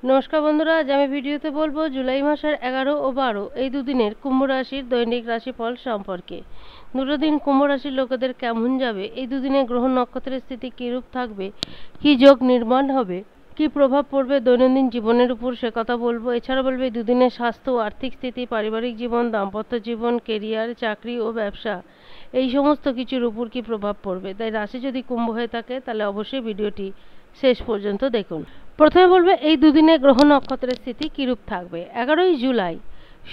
নমস্কার বন্ধুরা, আজ আমি ভিডিওতে বলবো জুলাই মাসের 11 ও 12 এই দুদিনের কুম্ভ রাশির দৈনিক রাশিফল সম্পর্কে। দুটো দিন কুম্ভ রাশির লোকেদের কেমন যাবে, এই দুদিনে গ্রহ নক্ষত্রের স্থিতি কীরূপ থাকবে, কী যোগ নির্মাণ হবে, কী প্রভাব পড়বে দৈনন্দিন জীবনের উপর, সে কথা বলবো। এছাড়া বলবো এই দুদিনের স্বাস্থ্য, আর্থিক স্থিতি, পারিবারিক জীবন, দাম্পত্য জীবন, কেরিয়ার, চাকরি ও ব্যবসা, এই সমস্ত কিছুর উপর কী প্রভাব পড়বে। তাই রাশি যদি কুম্ভ হয়ে থাকে তাহলে অবশ্যই ভিডিওটি শেষ পর্যন্ত দেখুন। প্রথমে বলবে এই দুদিনে গ্রহ নক্ষত্রের স্থিতি কিরূপ থাকবে। 11ই জুলাই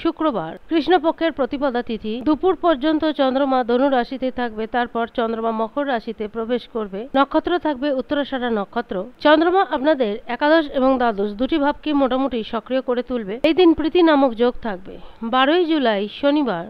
শুক্রবার কৃষ্ণপক্ষের প্রতিপদা তিথি, দুপুর পর্যন্ত চন্দ্রমা ধনু রাশিতে থাকবে, তারপর চন্দ্রমা মকর রাশিতে প্রবেশ করবে। নক্ষত্র থাকবে উত্তরাষাঢ়া নক্ষত্র। চন্দ্রমা আপনাদের একাদশ এবং দ্বাদশ দুটি ভাবকে মোটামুটি সক্রিয় করে তুলবে। এই দিন প্রীতি নামক যোগ থাকবে। 12ই জুলাই শনিবার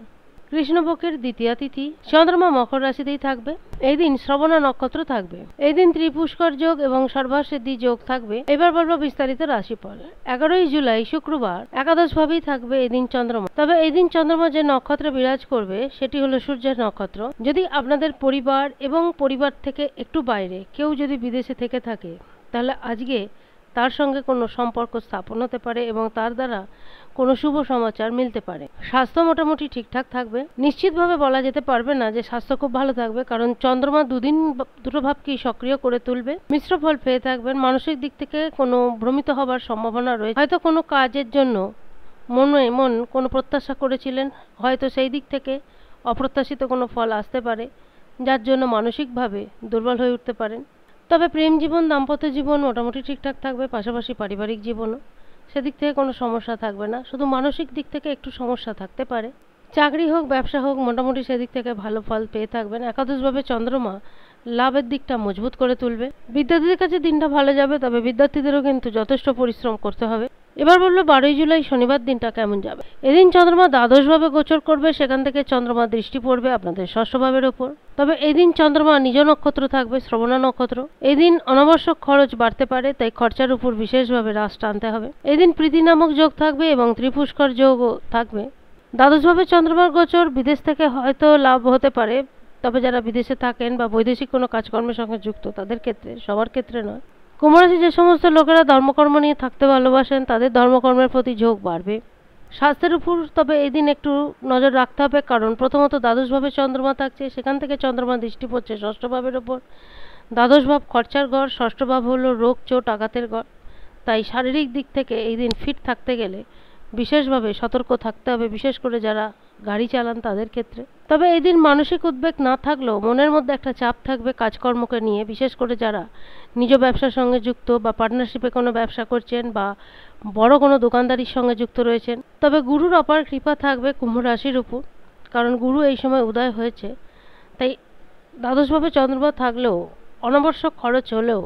কৃষ্ণপক্ষের দ্বিতীয়া তিথি, চন্দ্রমা মকর রাশিতেই থাকবে। এই দিন শ্রবণা নক্ষত্র থাকবে। এই দিন ত্রিপুষ্কর যোগ এবং সর্বাসিদ্ধি যোগ থাকবে। এবার বলবো বিস্তারিত রাশিফল। 11ই জুলাই শুক্রবার একাদশ ভাবেই থাকবে এই দিন চন্দ্রমা। তবে এই দিন চন্দ্রমা যে নক্ষত্রে বিরাজ করবে সেটি হলো সূর্যের নক্ষত্র। যদি আপনাদের পরিবার এবং পরিবার থেকে একটু বাইরে কেউ যদি বিদেশে থেকে থাকে তাহলে আজকে তার সঙ্গে কোনো সম্পর্ক স্থাপন হতে পারে এবং তার দ্বারা কোনো শুভ সমাচার মিলতে পারে। স্বাস্থ্য মোটামুটি ঠিকঠাক থাকবে। নিশ্চিতভাবে বলা যেতে পারবে না যে স্বাস্থ্য খুব ভালো থাকবে, কারণ চন্দ্রমা দুটো ভাবকেই সক্রিয় করে তুলবে। মিশ্র ফল পেয়ে থাকবেন। মানসিক দিক থেকে কোনো ভ্রমিত হবার সম্ভাবনা রয়েছে। হয়তো কোনো কাজের জন্য মন কোনো প্রত্যাশা করেছিলেন, হয়তো সেই দিক থেকে অপ্রত্যাশিত কোনো ফল আসতে পারে, যার জন্য মানসিকভাবে দুর্বল হয়ে উঠতে পারেন। তবে প্রেম জীবন, দাম্পত্য জীবন মোটামুটি ঠিকঠাক থাকবে, পাশাপাশি পারিবারিক জীবনও সেদিক থেকে কোনো সমস্যা থাকবে না। শুধু মানসিক দিক থেকে একটু সমস্যা থাকতে পারে। চাকরি হোক ব্যবসা হোক মোটামুটি সেদিক থেকে ভালো ফল পেয়ে থাকবেন। একাদশভাবে চন্দ্রমা লাভের দিকটা মজবুত করে তুলবে। বিদ্যার্থীদের কাছে দিনটা ভালো যাবে, তবে বিদ্যার্থীদেরও কিন্তু যথেষ্ট পরিশ্রম করতে হবে। এবার বললো 12ই জুলাই শনিবার দিনটা কেমন যাবে। এদিন চন্দ্রমা দ্বাদশভাবে গোচর করবে, সেখান থেকে চন্দ্রমা দৃষ্টি পড়বে আপনাদের ষষ্ঠ ভাবের ওপর। তবে এদিন চন্দ্রমা নিজ নক্ষত্র থাকবে, শ্রবণা নক্ষত্র। এদিন অনাবশ্যক খরচ বাড়তে পারে, তাই খরচার উপর বিশেষভাবে হ্রাস টানতে হবে। এদিন প্রীতি নামক যোগ থাকবে এবং ত্রিপুষ্কর যোগও থাকবে। দ্বাদশভাবে চন্দ্রমার গোচর, বিদেশ থেকে হয়তো লাভ হতে পারে, তবে যারা বিদেশে থাকেন বা বৈদেশিক কোনো কাজকর্মের সঙ্গে যুক্ত তাদের ক্ষেত্রে, সবার ক্ষেত্রে নয়। কুম্ভ রাশি যে সমস্ত লোকেরা ধর্মকর্ম নিয়ে থাকতে ভালোবাসেন তাদের ধর্মকর্মের প্রতি ঝোঁক বাড়বে। স্বাস্থ্যের উপর তবে এই দিন একটু নজর রাখতে হবে, কারণ প্রথমত দ্বাদশভাবে চন্দ্রমা থাকছে, সেখান থেকে চন্দ্রমা দৃষ্টি পড়ছে ষষ্ঠ ভাবের ওপর। দ্বাদশ ভাব খরচার ঘর, ষষ্ঠ ভাব হলো রোগ চোট আঘাতের ঘর। তাই শারীরিক দিক থেকে এই দিন ফিট থাকতে গেলে বিশেষভাবে সতর্ক থাকতে হবে, বিশেষ করে যারা গাড়ি চালান তাদের ক্ষেত্রে। তবে এই দিন মানসিক উদ্বেগ না থাকলেও মনের মধ্যে একটা চাপ থাকবে কাজকর্মকে নিয়ে, বিশেষ করে যারা নিজ ব্যবসার সঙ্গে যুক্ত বা পার্টনারশিপে কোনো ব্যবসা করছেন বা বড় কোনো দোকানদারির সঙ্গে যুক্ত রয়েছেন। তবে গুরুর অপার কৃপা থাকবে কুম্ভ রাশির উপর, কারণ গুরু এই সময় উদয় হয়েছে। তাই দ্বাদশভাবে চন্দ্রমা থাকলেও অনাবশ্যক খরচ হলেও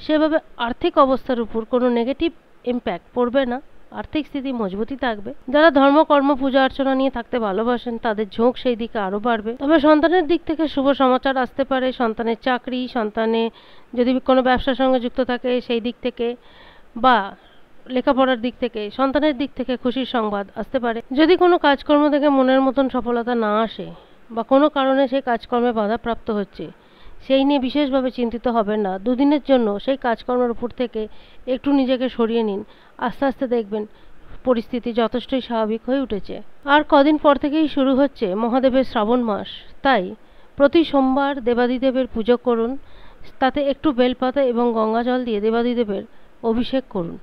সেভাবে আর্থিক অবস্থার উপর কোনো নেগেটিভ ইম্প্যাক্ট পড়বে না। আর্থিক স্থিতি মজবুতই থাকবে। যারা ধর্মকর্ম পূজা অর্চনা নিয়ে থাকতে ভালোবাসেন তাদের ঝোঁক সেই দিকে আরও বাড়বে। তবে সন্তানের দিক থেকে শুভ সমাচার আসতে পারে। সন্তানের চাকরি, সন্তানে যদি কোনো ব্যবসার সঙ্গে যুক্ত থাকে সেই দিক থেকে, বা লেখাপড়ার দিক থেকে, সন্তানের দিক থেকে খুশির সংবাদ আসতে পারে। যদি কোনো কাজকর্ম থেকে মনের মতন সফলতা না আসে বা কোনো কারণে সেই কাজকর্মে বাধাপ্রাপ্ত হচ্ছে, সেই নিয়ে বিশেষভাবে চিন্তিত হবেন না। দুদিনের জন্য সেই কাজকর্মের উপর থেকে একটু নিজেকে সরিয়ে নিন, আস্তে আস্তে দেখবেন পরিস্থিতি যথেষ্টই স্বাভাবিক হয়ে উঠেছে। আর কদিন পর থেকেই শুরু হচ্ছে মহাদেবের শ্রাবণ মাস, তাই প্রতি সোমবার দেবাদিদেবের পুজো করুন, তাতে একটু বেলপাতা এবং গঙ্গা জল দিয়ে দেবাদিদেবের অভিষেক করুন।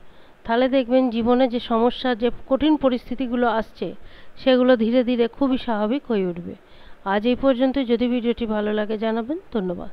তাহলে দেখবেন জীবনে যে সমস্যা, যে কঠিন পরিস্থিতিগুলো আসছে সেগুলো ধীরে ধীরে খুবই স্বাভাবিক হয়ে উঠবে। আজ এই পর্যন্ত। যদি ভিডিওটি ভালো লাগে জানাবেন। ধন্যবাদ।